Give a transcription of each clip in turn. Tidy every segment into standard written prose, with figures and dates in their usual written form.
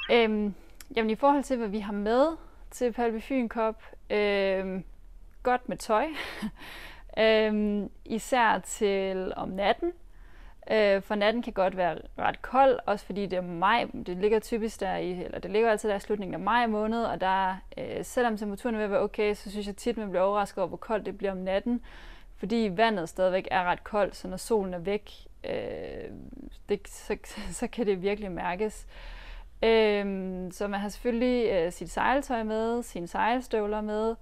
Jamen i forhold til, hvad vi har med til Palby Fyn Cup, godt med tøj. Især til om natten. For natten kan godt være ret kold, også fordi det er maj. Det ligger typisk det ligger altid der i slutningen af maj måned, og der, selvom temperaturen er ved at være okay, så synes jeg tit, man bliver overrasket over, hvor koldt det bliver om natten, fordi vandet stadigvæk er ret koldt, så når solen er væk, så kan det virkelig mærkes. Så man har selvfølgelig sit sejltøj med, sine sejlstøvler med,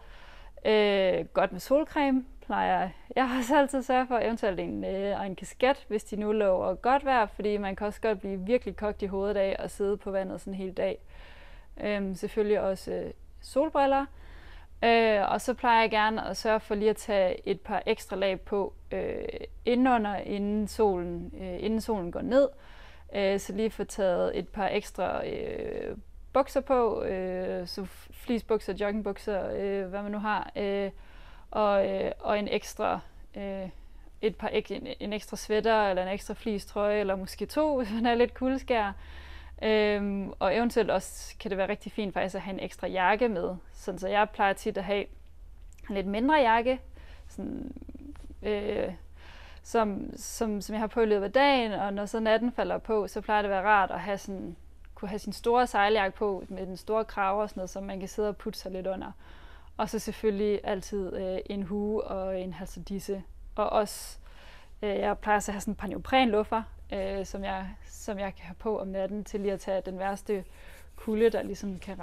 godt med solcreme plejer jeg også altid sørge for, eventuelt en kasket, hvis de nu lover godt vejr, fordi man kan også godt blive virkelig kogt i hovedet af at sidde på vandet sådan en hel dag. Selvfølgelig også solbriller. Og så plejer jeg gerne at sørge for lige at tage et par ekstra lag på inden solen går ned. Så lige få taget et par ekstra bukser på, så fleecebukser, joggingbukser, hvad man nu har, og en ekstra en ekstra sweater eller en ekstra fleecetrøje, eller måske to, hvis man er lidt kuldeskær. Og eventuelt også kan det være rigtig fint faktisk at have en ekstra jakke med, sådan så jeg plejer tit at have en lidt mindre jakke, sådan, som jeg har på i løbet af dagen, og når så natten falder på, så plejer det at være rart at kunne have sin store sejljakke på med den store krave og sådan noget, så man kan sidde og putte sig lidt under. Og så selvfølgelig altid en hue og en halserdisse. Og også, jeg plejer at have sådan et par neoprenluffer, som jeg kan have på om natten, til lige at tage den værste kulde, der ligesom kan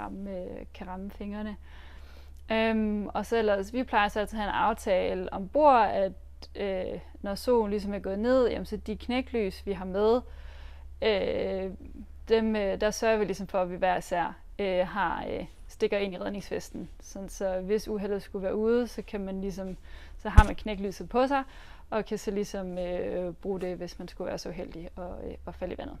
ramme fingrene. Og så ellers, vi plejer så altid at have en aftale ombord, at når solen ligesom er gået ned, jamen, så de knæklys, vi har med, der sørger vi ligesom for, at vi hver især stikker ind i redningsvesten. Sådan, så hvis uheldet skulle være ude, så kan man ligesom, så har man knæklyset på sig, og kan så ligesom bruge det, hvis man skulle være så uheldig at falde i vandet.